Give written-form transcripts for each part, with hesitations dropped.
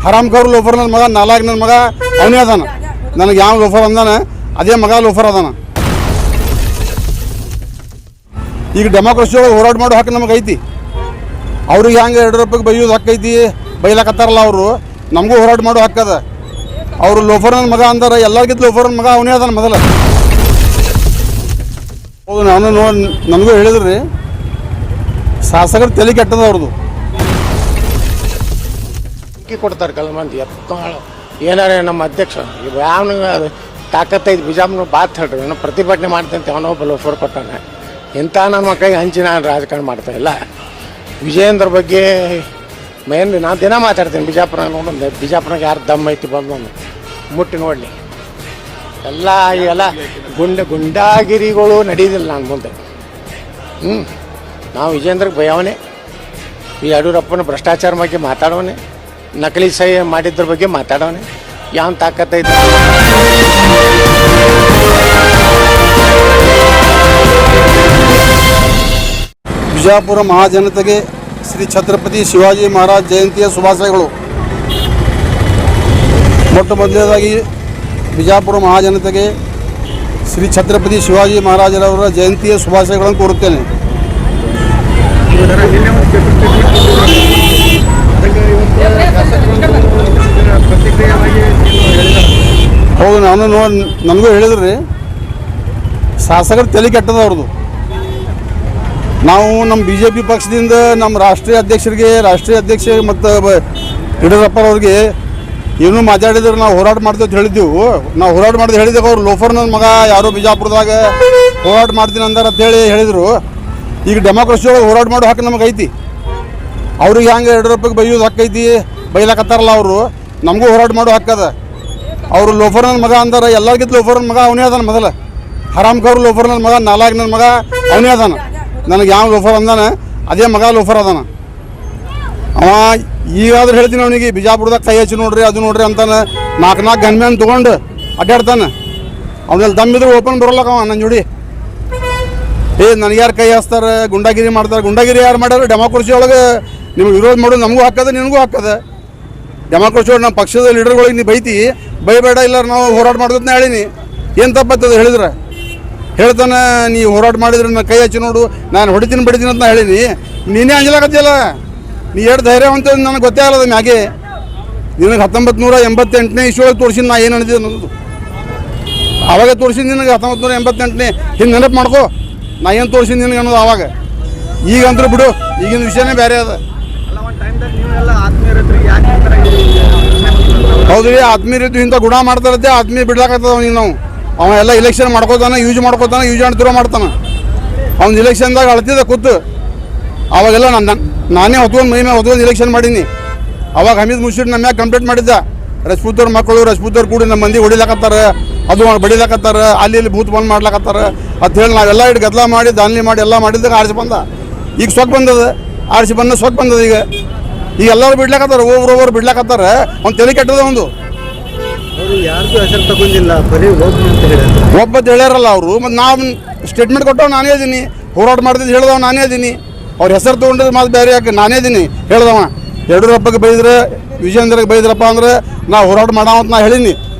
ಹರಾಮ್ಕರ್ loafer ನನ್ನ ಮಗ ನಾಲ್ಕು ನನ್ನ ಮಗ ಅವನೇ ಅದಾನ. ನನಗೆ ಯಾವ ಲೋಫರ್ ಅಂದಾನ ಅದೇ ಮಗ ಲೋಫರ್ ಅದಾನ. ಈಗ ಡೆಮೋಕ್ರಸಿ ಒಳಗೆ ಹೋರಾಟ ಮಾಡೋ ಹಕ್ಕು ನಮಗೆ ಐತಿ. ಅವ್ರಿಗೆ ಹೆಂಗೆ ಯಡಿಯೂರಪ್ಪಗೆ ಬೈಯೋದು ಹಕ್ಕು ಐತಿ, ಬೈಲಾಕತ್ತಾರಲ್ಲ ಅವರು, ನಮಗೂ ಹೋರಾಟ ಮಾಡೋ ಹಕ್ಕದ. ಅವರು ಲೋಫರ್ ನನ್ನ ಮಗ ಅಂದಾರ, ಎಲ್ಲರಿಗಿಂತ ಲೋಫರ್ ನನ್ನ ಮಗ ಅವನೇ ಅದಾನ ಮೊದಲ. ಹೌದು, ನಾನು ನನಗೂ ಹೇಳಿದ್ರಿ ಶಾಸಕರ ತಲೆ ಕೆಟ್ಟದ ಅವ್ರದ್ದು. ಕೊಡ್ತಾರೆ ಕಲ್ ಮಂದಿ ಏನಾರ ನಮ್ಮ ಅಧ್ಯಕ್ಷ ಯಾವ ತಾಕತ್ತೈದು ಬಿಜಾಮ್ನ ಬಾತ್ ಹೇಳ್ರಿ, ಏನೋ ಪ್ರತಿಭಟನೆ ಮಾಡ್ತಂತ ಅವನೊಬ್ಬ ಲೋಫರ್ ಕೊಟ್ಟಾನೆ. ಇಂಥ ನನ್ನ ಮಕ್ಕಳಿಗೆ ಹಂಚಿ ನಾನು ರಾಜಕಾರಣ ಮಾಡ್ತಾಯಿಲ್ಲ. ವಿಜಯೇಂದ್ರ ಬಗ್ಗೆ ಮೇನ್ ನಾನು ದಿನ ಮಾತಾಡ್ತೀನಿ. ಬಿಜಾಪುರ ನೋಡೋದು, ಬಿಜಾಪುರಕ್ಕೆ ಯಾರು ದಮ್ ಐತಿ ಬಂದು ಮುಟ್ಟಿ ನೋಡಲಿ. ಈಗೆಲ್ಲ ಗುಂಡಾಗಿರಿಗಳು ನಡೆಯೋದಿಲ್ಲ ನಾನು ಮುಂದೆ. ನಾವು ವಿಜಯೇಂದ್ರಗೆ ಭಯವನೇ. ಈ ಯಡಿಯೂರಪ್ಪನ ಭ್ರಷ್ಟಾಚಾರ ಬಗ್ಗೆ ಮಾತಾಡೋನೆ, ನಕಲಿ ಸಹಿ ಮಾಡಿದ್ರ ಬಗ್ಗೆ ಮಾತಾಡೋನೆ. ಯಾವ ತಾಕತ್ತೈತೆ? ಬಿಜಾಪುರ ಮಹಾಜನತೆಗೆ ಶ್ರೀ ಛತ್ರಪತಿ ಶಿವಾಜಿ ಮಹಾರಾಜ್ ಜಯಂತಿಯ ಶುಭಾಶಯಗಳು. ಮೊಟ್ಟ ಮೊದಲನೇದಾಗಿ ಬಿಜಾಪುರ ಮಹಾಜನತೆಗೆ ಶ್ರೀ ಛತ್ರಪತಿ ಶಿವಾಜಿ ಮಹಾರಾಜರವರ ಜಯಂತಿಯ ಶುಭಾಶಯಗಳನ್ನು ಕೋರುತ್ತೇನೆ. ಹೌದು, ನಾನು ನನಗೂ ಹೇಳಿದ್ರಿ ಶಾಸಕರ ತಲೆ ಕೆಟ್ಟದ ಅವ್ರದ್ದು. ನಾವು ನಮ್ಮ BJP ಪಕ್ಷದಿಂದ ನಮ್ಮ ರಾಷ್ಟ್ರೀಯ ಅಧ್ಯಕ್ಷ ಮತ್ತು ಯಡಿಯೂರಪ್ಪರವ್ರಿಗೆ ಏನೂ ಮಾತಾಡಿದ್ರೆ ನಾವು ಹೋರಾಟ ಮಾಡ್ತೀವಿ ಅಂತ ಹೇಳಿದ್ದೆವು. ನಾವು ಹೋರಾಟ ಮಾಡಿದ್ರೆ ಹೇಳಿದಾಗ ಅವ್ರು ಲೋಫರ್ ನನ್ನ ಮಗ ಯಾರೋ ಬಿಜಾಪುರದಾಗ ಹೋರಾಟ ಮಾಡ್ತೀನಿ ಅಂದಾರ ಅಂತೇಳಿ ಹೇಳಿದರು. ಈಗ ಡೆಮೋಕ್ರಸಿ ಒಳಗೆ ಹೋರಾಟ ಮಾಡೋ ಹಕ್ಕು ನಮಗೆ ಐತಿ. ಅವ್ರಿಗೆ ಹೆಂಗೆ ಯಡಿಯೂರಪ್ಪಗೆ ಬೈಯೋದು ಹಕ್ಕು ಐತಿ, ಬೈಲಾಕತ್ತಾರಲ್ಲ ಅವರು, ನಮಗೂ ಹೋರಾಟ ಮಾಡೋ ಹಕ್ಕದ. ಅವರು ಲೋಫರ್ ನನ್ನ ಮಗ ಅಂದಾರ, ಎಲ್ಲರಿಗಿಂತ ಲೋಫರ್ ನನ್ನ ಮಗ ಅವನೇ ಅದಾನ ಮೊದಲ. ಹರಾಮ್ಕರ್ ಲೋಫರ್ ನನ್ನ ಮಗ ನಾಲ್ಕು ನನ್ನ ಮಗ ಅವನೇ ಅದಾನ. ನನಗೆ ಯಾವ ಲೋಫರ್ ಅಂದಾನ ಅದೇ ಮಗ ಲೋಫರ್ ಅದಾನ. ಅವ ಈಗಾದ್ರೂ ಹೇಳ್ತೀನಿ ಅವನಿಗೆ, ಬಿಜಾಪುರದಾಗ ಕೈ ಹಚ್ಚಿ ನೋಡ್ರಿ ಅದು ನೋಡ್ರಿ ಅಂತಾನೆ. ನಾಲ್ಕು ಗನ್ಮ್ಯಾನ್ ತೊಗೊಂಡು ಅಡ್ಡಾಡ್ತಾನೆ. ಅವನಲ್ಲಿ ದಮ್ಮಿದ್ರೆ ಓಪನ್ ಬರೋಲ್ಲಕ್ಕ ಅವ ನನ್ನ ಜೋಡಿ. ನನಗೆ ಯಾರು ಕೈ ಹಚ್ತಾರೆ, ಗುಂಡಾಗಿರಿ ಮಾಡ್ತಾರೆ. ಗುಂಡಾಗಿರಿ ಯಾರು ಮಾಡ್ಯಾರ? ಡೆಮೋಕ್ರಸಿ ಒಳಗೆ ನಿಮ್ಗೆ ವಿರೋಧ ಮಾಡೋದು ನಮಗೂ ಹಾಕದ, ನಿನಗೂ ಹಾಕದ. ಡೆಮೋಕ್ರಸಿ ಒಳಗೆ ನಮ್ಮ ಪಕ್ಷದ ಲೀಡರ್ಗಳಿಗೆ ನೀವು ಬೈಬೇಡ, ಇಲ್ಲ ನಾವು ಹೋರಾಟ ಮಾಡೋದನ್ನ ಹೇಳೀನಿ. ಏನು ತಪ್ಪತ್ತದ ಹೇಳಿದ್ರೆ ಹೇಳ್ತಾನೆ, ನೀ ಹೋರಾಟ ಮಾಡಿದ್ರೆ ನಾನು ಕೈ ಹಚ್ಚಿ ನೋಡು, ನಾನು ಹೊಡಿತೀನಿ ಬಿಡ್ತೀನಿ ಅಂತ ಹೇಳೀನಿ. ನೀನೇ ಅಂಜಲಾಕತ್ತಿಯಲ್ಲ, ನೀ ಎಷ್ಟು ಧೈರ್ಯ ಅಂತ ನನಗೆ ಗೊತ್ತೇ ಆಗಲ್ಲ. ಮ್ಯಾಗೆ ನಿನಗೆ 1988ನೇ ಇಸ್ವಿಯೊಳಗೆ ತೋರಿಸಿದ ನಾ ಏನು ಅನಿಸಿದೆ ಅನ್ನೋದು. ಆವಾಗ ತೋರಿಸಿದ ನಿನಗೆ 1988ನೇ ಹಿಂಗೆ ನೆನಪು ಮಾಡ್ಕೋ, ನಾ ಏನು ತೋರಿಸಿದ ನಿನಗೆ ಅನ್ನೋದು ಆವಾಗ. ಈಗ ಅಂದ್ರೆ ಬಿಡು, ಈಗಿನ ವಿಷಯನೇ ಬೇರೆ ಅದ. ಹೌದು ರೀ, ಆತ್ಮೀಯರಿದ್ದು ಇಂಥ ಗುಣ ಮಾಡ್ತಾರತ್ತೆ. ಆತ್ಮೀಯ ಬಿಡ್ಲಾಕತ್ತದ ಅವ್ನಿಗೆ ನಾವು. ಅವ ಎಲ್ಲ ಇಲೆಕ್ಷನ್ ಮಾಡ್ಕೋತಾನೆ, ಯೂಸ್ ಆ್ಯಂಡ್ ಥ್ರೋ ಮಾಡ್ತಾನೆ. ಅವ್ನು ಇಲೆಕ್ಷನ್ದಾಗ ಅಳ್ತಿದ್ದ ಕೂತು. ಅವಾಗೆಲ್ಲ ನಾನೇ ಹೊತ್ಕೊಂಡು ಮೈ ಮೇಲೆ ಹೊತ್ಕೊಂಡು ಇಲೆಕ್ಷನ್ ಮಾಡೀನಿ. ಅವಾಗ ಹಮೀದ್ ಮುರ್ಷಿದ್ ನಮ್ಮ ಮ್ಯಾಗ ಕಂಪ್ಲೇಂಟ್ ಮಾಡಿದ್ದ, ರಜಪೂತವ್ರ ಮಕ್ಕಳು ರಜಪೂತವ್ರು ಕೂಡಿ ನಮ್ಮ ಮಂದಿ ಹೊಡಿಲಾಕತ್ತಾರ, ಅದು ಬಡಿಲಾಕತ್ತಾರ, ಅಲ್ಲಿ ಭೂತ್ ಬಂದ್ ಮಾಡ್ಲಾಕತ್ತಾರ ಅಂತ ಹೇಳಿ ನಾವೆಲ್ಲ ಇಟ್ಟು ಗದ್ದಲ ಮಾಡಿ ದಾನ್ಲಿ ಮಾಡಿ ಎಲ್ಲ ಮಾಡಿದಾಗ ಆರಿಸಿ ಬಂದ. ಈಗ ಸೊಕ್ ಬಂದದ, ಆರಿಸಿ ಸೊಕ್ ಬಂದದ. ಈಗ ಎಲ್ಲರೂ ಬಿಡ್ಲಾಕತ್ತಾರ, ಒಬ್ರು ಬಿಡ್ಲಾಕತ್ತಾರ. ಅವ್ನು ತಲೆ ಕೆಟ್ಟದ ಒಂದು. ಯಾರಿಗೂ ಹೆಸರು ತಗೊಂಡಿಲ್ಲ, ಬರೀ ಒಬ್ಬತ್ತು ಹೇಳ್ಯಾರಲ್ಲ ಅವರು. ಮತ್ತು ನಾವು ಸ್ಟೇಟ್ಮೆಂಟ್ ಕೊಟ್ಟವ್ ನಾನೇ ಇದೀನಿ, ಹೋರಾಟ ಮಾಡ್ತಿದ್ದು ಹೇಳ್ದವ ನಾನೇ ಇದೀನಿ. ಅವ್ರ ಹೆಸರು ತೊಗೊಂಡಿದ್ದು ಮಾತು ಬೇರೆ ಯಾಕೆ, ನಾನೇ ಇದೀನಿ ಹೇಳ್ದವ. ಯಡಿಯೂರಪ್ಪಗೆ ಬೈದ್ರೆ, ವಿಜಯೇಂದ್ರಗೆ ಬೈದ್ರಪ್ಪ ಅಂದ್ರೆ ನಾವು ಹೋರಾಟ ಮಾಡೋ ಅಂತ ನಾ ಹೇಳೀನಿ.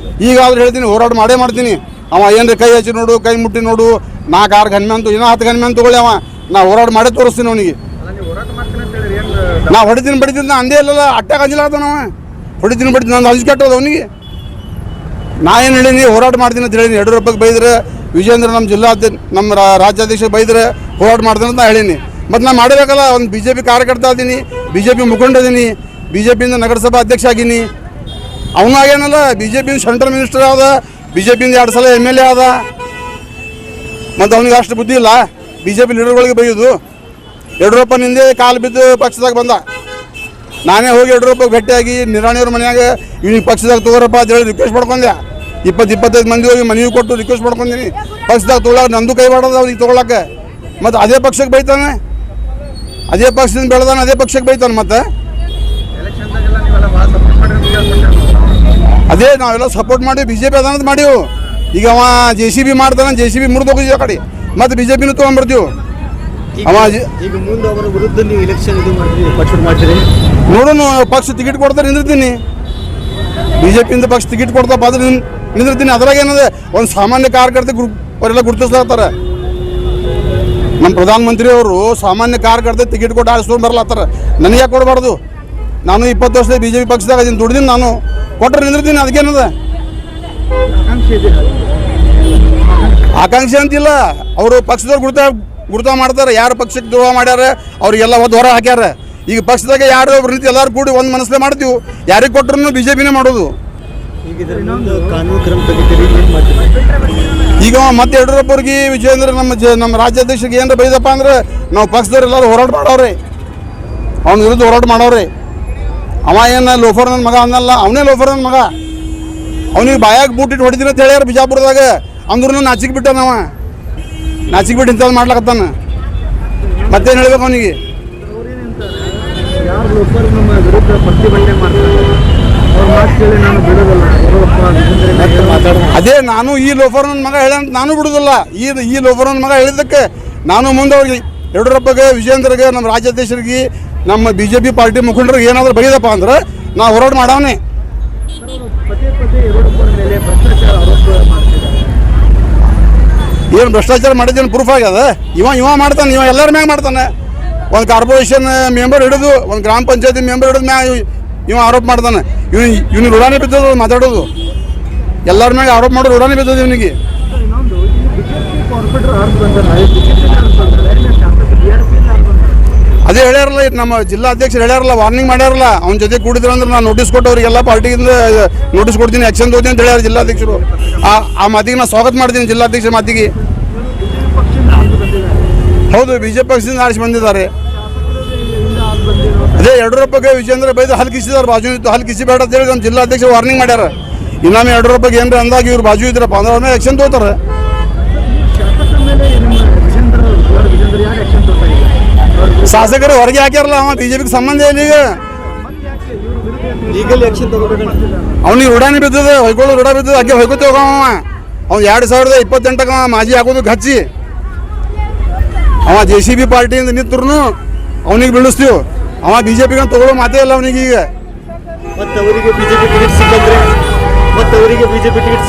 ಈಗಾದ್ರೂ ಹೇಳ್ತೀನಿ, ಹೋರಾಟ ಮಾಡೇ ಮಾಡ್ತೀನಿ. ಅವ ಏನ್ರಿ ಕೈ ಹಚ್ಚಿ ನೋಡು, ಕೈ ಮುಟ್ಟಿ ನೋಡು, 4-6 ಗನ್ಮ್ಯಾನ್ ಇನ್ನೂ 10 ಗನ್ಮ್ಯಾನ್ ತೊಗೊಳ್ಳಿ. ಅವ ನಾ ಹೋರಾಟ ಮಾಡೇ ತೋರಿಸ್ತೀನಿ ಅವನಿಗೆ. ನಾ ಹೊಡಿತೀನಿ ಬಡಿತೀನಿ ನಾ ಅಂದೇ ಇಲ್ಲಲ್ಲ, ಅಟ್ಟಾಗ ಅಂಜಿಲ್ಲ ನಾವು. ಹೊಡಿತೀನಿ ಬಡಿತೀನಿ, ನಂದು ಅಂಜು ಕೆಟ್ಟೋದು ಅವನಿಗೆ. ನಾ ಏನು ಹೇಳೀನಿ, ಹೋರಾಟ ಮಾಡ್ತೀನಿ ಅಂತ ಹೇಳೀನಿ. ಯಡಿಯೂರಪ್ಪಗೆ ಬೈದ್ರೆ, ವಿಜಯೇಂದ್ರ ನಮ್ಮ ರಾಜ್ಯಾಧ್ಯಕ್ಷ ಬೈದ್ರೆ ಹೋರಾಟ ಮಾಡ್ತೀನಿ ಅಂತ ನಾ ಹೇಳೀನಿ. ಮತ್ತು ನಾ ಮಾಡಬೇಕಲ್ಲ, ಒಂದು BJP ಕಾರ್ಯಕರ್ತ ಅದೀನಿ, BJP ಮುಖಂಡ ಅದೀನಿ, BJPಯಿಂದ ನಗರಸಭಾ ಅಧ್ಯಕ್ಷ ಆಗೀನಿ. ಅವನು ಆಗೇನಲ್ಲ, BJP ಸೆಂಟ್ರಲ್ ಮಿನಿಸ್ಟರ್ ಆದ, BJPಯಿಂದ 2 ಸಲ MLA ಆದ. ಮತ್ತು ಅವನಿಗೆ ಅಷ್ಟು ಬುದ್ಧಿ ಇಲ್ಲ BJP ಲೀಡರ್ಗಳಿಗೆ ಬೈಯೋದು. ಯಡಿಯೂರಪ್ಪನಿಂದೇ ಕಾಲು ಬಿದ್ದು ಪಕ್ಷದಾಗ ಬಂದ. ನಾನೇ ಹೋಗಿ ಯಡಿಯೂರಪ್ಪಗೆ ಭೇಟಿಯಾಗಿ ನಿರಾಣಿಯವ್ರ ಮನೆಯಾಗ ಇವ್ನಿಗೆ ಪಕ್ಷದಾಗ ತಗೋರಪ್ಪ ಅಂತ ಹೇಳಿ ರಿಕ್ವೆಸ್ಟ್ ಮಾಡ್ಕೊಂಡೆ. 20-25 ಮಂದಿ ಹೋಗಿ ಮನವಿ ಕೊಟ್ಟು ರಿಕ್ವೆಸ್ಟ್ ಮಾಡ್ಕೊಂಡೀನಿ. ಪಕ್ಷದಾಗ ತೊಗೊಳಕ್ಕೆ ನಂದು ಕೈ ಮಾಡೋದು ಅವ್ರಿಗೆ ತೊಗೊಳಕ್ಕೆ. ಮತ್ತು ಅದೇ ಪಕ್ಷಕ್ಕೆ ಬೈತಾನೆ, ಅದೇ ಪಕ್ಷದಿಂದ ಬೆಳೆದಾನೆ, ಅದೇ ಪಕ್ಷಕ್ಕೆ ಬೈತಾನೆ. ಮತ್ತು ಅದೇ ನಾವೆಲ್ಲ ಸಪೋರ್ಟ್ ಮಾಡಿ BJP ಅದಾನಂತ ಮಾಡೀವು. ಈಗ ಅವ JCB ಮಾಡ್ತಾನೆ, JCB ಮುರಿದು ಹೋಗಿದ್ದೀವಿ ಆ ಕಡೆ, ಮತ್ತು BJPನೂ ತೊಗೊಂಡ್ಬರ್ತೀವಿ. ಅವ ಈಗ ಮುಂದೆ ಅವರ ವಿರುದ್ಧ ನೀವು ಎಲೆಕ್ಷನ್ ಇದು ಮಾಡ್ತೀರಿ, ಪಕ್ಷ ಮಾಡ್ತೀರಿ? ನೋಡೋಣ, ಪಕ್ಷ ಟಿಕೆಟ್ ಕೊಡ್ತಾರೆ ನಿಂದಿರ್ತೀನಿ. BJP ಪಕ್ಷ ಟಿಕೆಟ್ ಕೊಡ್ತಪ್ಪ ಅಂದ್ರೆ ನಿಂದಿರ್ತೀನಿ. ಅದ್ರಾಗ ಏನದ ಒಂದು ಸಾಮಾನ್ಯ ಕಾರ್ಯಕರ್ತೆ ಅವರೆಲ್ಲ ಗುರುತಿಸ್ಲಾತ್ತಾರ. ನಮ್ಮ ಪ್ರಧಾನಮಂತ್ರಿ ಅವರು ಸಾಮಾನ್ಯ ಕಾರ್ಯಕರ್ತೆ ಟಿಕೆಟ್ ಕೊಟ್ಟು ಆರಿಸ್ಕೊಂಡು ಬರ್ಲಾತ್ತಾರ. ನನಗೆ ಯಾಕೆ ಕೊಡಬಾರ್ದು? ನಾನು 20 ವರ್ಷದ BJP ಪಕ್ಷದಾಗ ಅದನ್ನು ದುಡ್ದಿನಿ. ನಾನು ಕೊಟ್ಟರೆ ನಿಂದಿರ್ತೀನಿ. ಅದಕ್ಕೇನದ ಆಕಾಂಕ್ಷೆ ಅಂತಿಲ್ಲ. ಅವರು ಪಕ್ಷದವ್ರು ಗುರುತ ಮಾಡ್ತಾರೆ. ಯಾರು ಪಕ್ಷಕ್ಕೆ ದ್ರೋಹ ಮಾಡ್ಯಾರ ಅವ್ರಿಗೆಲ್ಲ ಒಂದು ಹೊರ ಹಾಕ್ಯಾರ. ಈಗ ಪಕ್ಷದಾಗ ಯಾರು ಒಬ್ರು ರೀತಿ ಎಲ್ಲರೂ ಕೂಡಿ ಒಂದು ಮನಸ್ಸೇ ಮಾಡ್ತೀವಿ. ಯಾರಿಗೆ ಕೊಟ್ಟರು BJPನೇ ಮಾಡೋದು. ಕಾನೂನು ಕ್ರಮ ತೆಗಿತೀರಿ, ಏನ್ ಮಾಡ್ತೀರಿ? ಈಗ ಮತ್ತೆ ಯಡಿಯೂರಪ್ಪವ್ರಿಗೆ ವಿಜಯೇಂದ್ರ ನಮ್ಮ ರಾಜ್ಯಾಧ್ಯಕ್ಷರಿಗೆ ಏನಾರ ಬೈದಪ್ಪ ಅಂದ್ರೆ ನಾವು ಪಕ್ಷದವ್ರು ಎಲ್ಲರೂ ಹೋರಾಟ ಮಾಡವ್ರಿ. ಅವನ ವಿರುದ್ಧ ಹೋರಾಟ ಮಾಡವ್ರಿ. ಅವ ಏನು ಲೋಫರ್ ನನ್ನ ಮಗ ಅನ್ನಲ್ಲ, ಅವನೇ ಲೋಫರ್ ನನ್ನ ಮಗ. ಅವನಿಗೆ ಬಾಯಾಗ ಬೂಟಿಟ್ಟು ಹೊಡಿತೀನಿ ಅಂತ ಹೇಳ್ಯಾರ ಬಿಜಾಪುರದಾಗ. ಅಂದ್ರೂ ನಾಚಿಗೆ ಬಿಟ್ಟ ನಾವ ನಾಚಿಗೆ ಬಿಟ್ಟು ಇಂಥದ್ದು ಮಾಡ್ಲಕತ್ತಾನ. ಮತ್ತೇನು ಹೇಳ್ಬೇಕು ಅವನಿಗೆ? ಯಾರು ಲೋಕಲ್ ನಮ್ಮ ವಿರುದ್ಧ ಪ್ರತಿಭಟನೆ ಮಾಡ್ತಾರೆ ಅವ್ರ ಮಾತು ಕೇಳಿ ನಾನು ಬಿಡೋದಲ್ಲ. ಅದೇ ನಾನು ಈ ಲೋಫರ್ ನನ್ನ ಮಗ ಹೇಳ ನಾನು ಬಿಡೋದಿಲ್ಲ. ಈ ಲೋಫರ್ ನನ್ನ ಮಗ ಹೇಳಿದ್ದಕ್ಕೆ ನಾನು ಮುಂದೆ ಅವ್ರಿಗೆ ಯಡಿಯೂರಪ್ಪಗೆ, ವಿಜಯೇಂದ್ರಗೆ, ನಮ್ಮ ರಾಜ್ಯಾಧ್ಯಕ್ಷರಿಗೆ, ನಮ್ಮ BJP ಪಾರ್ಟಿ ಮುಖಂಡರಿಗೆ ಏನಾದರೂ ಬೈದಪ್ಪ ಅಂದ್ರೆ ನಾವು ಹೋರಾಟ ಮಾಡವನೇ. ಪದೇ ಪದೇ ಯಡಿಯೂರಪ್ಪರ ಮೇಲೆ ಭ್ರಷ್ಟಾಚಾರ ಆರೋಪ ಮಾಡ್ತಿದ್ದಾರೆ. ಏನು ಭ್ರಷ್ಟಾಚಾರ ಮಾಡಿದ್ದೇನು ಪ್ರೂಫ್ ಆಗ್ಯದ? ಇವ ಮಾಡ್ತಾನೆ. ಇವ ಎಲ್ಲರ ಮ್ಯಾಗ ಮಾಡ್ತಾನೆ. ಒಂದು ಕಾರ್ಪೊರೇಷನ್ ಮೆಂಬರ್ ಹಿಡಿದು, ಒಂದು ಗ್ರಾಮ ಪಂಚಾಯತಿ ಮೆಂಬರ್ ಹಿಡಿದು ಮ್ಯಾಗ ಇವ ಆರೋಪ ಮಾಡ್ತಾನೆ. ಇವ್ನಿಗೆ ಋಣಾನೇ ಬಿದ್ದದು ಮಾತಾಡೋದು. ಎಲ್ಲರ ಮ್ಯಾಗ ಆರೋಪ ಮಾಡೋದು ಋಣಾನೇ ಬಿದ್ದದು ಇವನಿಗೆ. ಇನ್ನೊಂದು BJP ಕಾರ್ಪೊರೇಟರ್ ಆರ್ಸ್ ಬಂದಾರೆ, ಶಾಸಕ BRP ಅದೇ ಹೇಳ್ಯಾರಲ್ಲ, ನಮ್ಮ ಜಿಲ್ಲಾಧ್ಯಕ್ಷರು ಹೇಳ್ಯಾರಲ್ಲ, ವಾರ್ನಿಂಗ್ ಮಾಡ್ಯಾರಲ್ಲ. ಅವ್ನ ಜೊತೆ ಕೂಡಿದ್ರು ಅಂದ್ರೆ ನಾನು ನೋಟಿಸ್ ಕೊಟ್ಟು ಅವ್ರಿಗೆಲ್ಲ ಪಾರ್ಟಿಯಿಂದ ನೋಟಿಸ್ ಕೊಡ್ತೀನಿ, ಆ್ಯಕ್ಷನ್ ತಗೋತೀನಿ ಅಂತ ಹೇಳ್ಯಾರ ಜಿಲ್ಲಾಧ್ಯಕ್ಷರು. ಆ ಮಾತಿಗೆ ನಾನು ಸ್ವಾಗತ ಮಾಡ್ತೀನಿ, ಜಿಲ್ಲಾಧ್ಯಕ್ಷರ ಮಾತಿಗೆ. ಹೌದು, BJP ಪಕ್ಷದಿಂದ ಆರಿಸಿ ಬಂದಿದ್ದಾರೆ. ಅದೇ ಯಡಿಯೂರಪ್ಪಗೆ ವಿಜಯೇಂದ್ರ ಬೈದು ಹಲ್ ಕಿಸಿದಾರೆ. ಬಾಜು ಇತ್ತು, ಹಲ್ ಕಿಸಿ ಬೇಡ ಅಂತ ಹೇಳಿ ನಮ್ಮ ಜಿಲ್ಲಾಧ್ಯಕ್ಷರು ವಾರ್ನಿಂಗ್ ಮಾಡ್ಯಾರ. ಇನ್ನೊಮ್ಮೆ ಯಡಿಯೂರಪ್ಪಗೆ ಏನ್ರ ಅಂದಾಗ ಇವ್ರು ಬಾಜು ಇದ್ರಪ್ಪ ಅಂದ್ರೆ ಅವ್ರ ಮೇಲೆ ಆ್ಯಕ್ಷನ್ ತಗೋತಾರೆ. ಶಾಸಕರು ಹೊರಗೆ ಹಾಕ್ಯಾರಲ್ಲ, ಅವ BJPಗೆ ಸಂಬಂಧ ಇಲ್ಲ. ಈಗ ಲೀಗಲ್ ಆಕ್ಷನ್ ತಗೋಬೇಕಂತ ಅವ್ನಿಗೆ ಋಣಾನೇ ಬಿದ್ದದ, ಹೊಯ್ಕೊಳ್ಳೋ ಋಣ ಬಿದ್ದದ. ಅಗ್ಗೆ ಹೊಯ್ಕೋತ ಹೋಗವ. ಅವ್ನು 2028 ಮಾಜಿ ಹಾಕೋದು ಹಚ್ಚಿ ಅವ JCB ಪಾರ್ಟಿಯಿಂದ ನಿಂತ್ರು ಅವನಿಗೆ ಬೀಳಿಸ್ತೀವಿ. ಅವ BJPಗೆ ತಗೊಳ್ಳೋ ಮಾತೇ ಇಲ್ಲ ಅವನಿಗೆ. ಈಗ ಮತ್ತೆ ಅವರಿಗೆ BJP ಟಿಕೆಟ್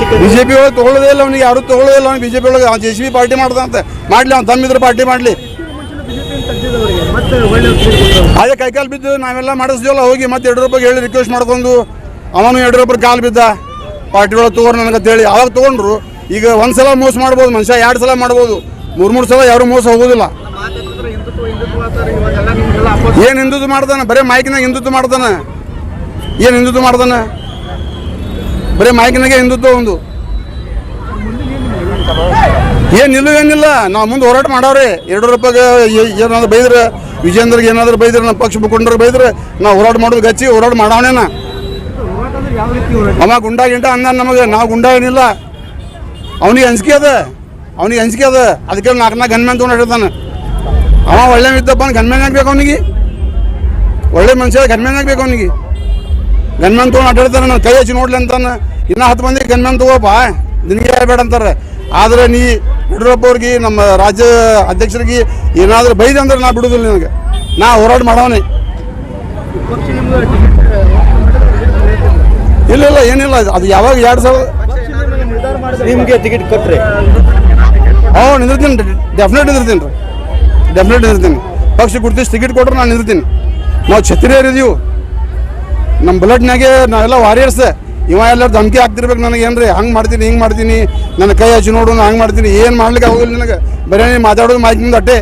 ಸಿಕ್ಕಂದ್ರೆ BJP ಒಳಗೆ ತಗೊಳ್ಳೋದೇ ಇಲ್ಲ ಅವನಿಗೆ, ಯಾರು ತಗೊಳ್ಳೋದೇ ಇಲ್ಲ ಅವ್ನಿಗೆ. BJP ಒಳಗೆ JCB ಪಾರ್ಟಿ ಮಾಡ್ದಂತೆ ಮಾಡಲಿ, ಅವ್ನು ತಮ್ಮಿದ್ರೆ ಪಾರ್ಟಿ ಮಾಡಲಿ. ಅದೇ ಕೈಕಾಲು ಬಿದ್ದು ನಾವೆಲ್ಲ ಮಾಡಿಸ್ತೀವಲ್ಲ ಹೋಗಿ. ಮತ್ತೆ ಯಡಿಯೂರಪ್ಪಗೆ ಹೇಳಿ ರಿಕ್ವೆಸ್ಟ್ ಮಾಡ್ಕೊಂಡು ಅವನು ಯಡಿಯೂರಪ್ಪರ ಕಾಲು ಬಿದ್ದ ಪಾರ್ಟಿ ಒಳಗೆ ತೊಗೊಂಡು ನನಗಂತೇಳಿ. ಅವಾಗ ತೊಗೊಂಡ್ರು. ಈಗ ಒಂದು ಸಲ ಮೋಸ ಮಾಡ್ಬೋದು ಮನುಷ್ಯ, 2 ಸಲ ಮಾಡ್ಬೋದು, 3 ಸಲ ಯಾರು ಮೋಸ ಹೋಗೋದಿಲ್ಲ. ಏನು ಹಿಂದುತ್ವ ಮಾಡ್ತಾನೆ? ಬರೀ ಮೈಕ್ನಾಗ ಹಿಂದುತ್ವ ಮಾಡ್ತಾನೆ. ಏನು ಹಿಂದುತ್ವ ಮಾಡ್ತಾನೆ? ಬರೀ ಮೈಕ್ನಾಗೆ ಹಿಂದುತ್ವ. ಒಂದು ಏನಿಲ್ಲ. ನಾವು ಮುಂದೆ ಹೋರಾಟ ಮಾಡವ್ರಿ. ಯಡಿಯೂರಪ್ಪಗೆ ಏನಾದ್ರು ಬೈದ್ರೆ, ವಿಜಯೇಂದ್ರಗೆ ಏನಾದ್ರು ಬೈದ್ರೆ, ನಮ್ಮ ಪಕ್ಷ ಮುಖಂಡರು ಬೈದ್ರೆ ನಾವು ಹೋರಾಟ ಮಾಡೋದು ಗಚ್ಚಿ ಹೋರಾಟ ಮಾಡವನೇನ. ಅವ ಗುಂಡ ಅಂದ ನಮಗೆ. ನಾವು ಗುಂಡ ಏನಿಲ್ಲ. ಅವನಿಗೆ ಅಂಜಿಕೆ ಅದ. ಅದಕ್ಕೆ 4 ಗನ್ಮ್ಯಾನ್ ತೊಗೊಂಡು ಹಿಡಿತಾನೆ. ಅವ ಒಳ್ಳೆ ಇದ್ದಪ್ಪ ಗನ್ಮ್ಯಾನ್ ಆಗ್ಬೇಕು ಅವನಿಗೆ. ಒಳ್ಳೆ ಮನುಷ್ಯ ಗನ್ಮ್ಯಾನ್ ಆಗ್ಬೇಕು ಅವನಿಗೆ. ಗನ್ಮ್ಯಾನ್ ತೊಗೊಂಡು ಅಡ್ಡಾಡ್ತಾನೆ. ನಾನು ಕೈ ಹಚ್ಚಿ ನೋಡ್ಲಿ ಅಂತಾನೆ. ಇನ್ನೂ 10 ಮಂದಿ ಗನ್ಮ್ಯಾನ್ ತಗೋಪ್ಪ, ನಿನಗೆ ಬೇಡ ಅಂತಾರೆ. ಆದರೆ ನೀ ಯಡಿಯೂರಪ್ಪ ಅವ್ರಿಗೆ, ನಮ್ಮ ರಾಜ್ಯ ಅಧ್ಯಕ್ಷರಿಗೆ ಏನಾದರೂ ಬೈದೆ ಅಂದ್ರೆ ನಾ ಬಿಡೋದಿಲ್ಲ ನಿನಗೆ. ನಾ ಹೋರಾಟ ಮಾಡವನೇ. ಇಲ್ಲ ಏನಿಲ್ಲ. ಅದು ಯಾವಾಗ 2000 ನಿಮಗೆ ಟಿಕೆಟ್ ಕೊಟ್ಟರೆ ನಿಂದಿರ್ತೀನಿ. ಡೆಫಿನೆಟ್ ನಿಂದಿರ್ತೀನಿ. ಪಕ್ಷ ಗುರುತಿಸಿ ಟಿಕೆಟ್ ಕೊಟ್ಟರೆ ನಾನು ನಿಂದಿರ್ತೀನಿ. ನಾವು ಕ್ಷತ್ರಿಯರಿದ್ದೀವಿ. ನಮ್ಮ ಬ್ಲಡ್ನಾಗೆ ನಾವೆಲ್ಲ ವಾರಿಯರ್ಸ್. ಇವ ಎಲ್ಲರೂ ಧಮಕಿ ಹಾಕ್ತಿರ್ಬೇಕು ನನಗೆ. ಏನ್ರಿ ಹಂಗೆ ಮಾಡ್ತೀನಿ, ಹಿಂಗೆ ಮಾಡ್ತೀನಿ, ನನ್ನ ಕೈ ಹಚ್ಚಿ ನೋಡು, ಹಂಗೆ ಮಾಡ್ತೀನಿ. ಏನು ಮಾಡ್ಲಿಕ್ಕೆ ಆಗೋದಿಲ್ಲ ನನಗೆ. ಬರೀ ಮಾತಾಡೋದು ಮಾಹಿತಿ ಅಟ್ಟೆ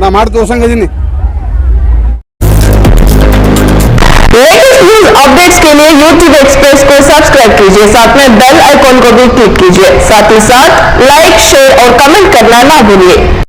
ನಾ ಮಾಡಿ ತೋರ್ಸಂಗಿದ್ದೀನಿ. लेटेस्ट न्यूज अपडेट्स के लिए YouTube एक्सप्रेस को सब्सक्राइब कीजिए, साथ में बेल आइकॉन को भी क्लिक कीजिए। साथ ही साथ लाइक, शेयर और कमेंट करना ना भूलिए।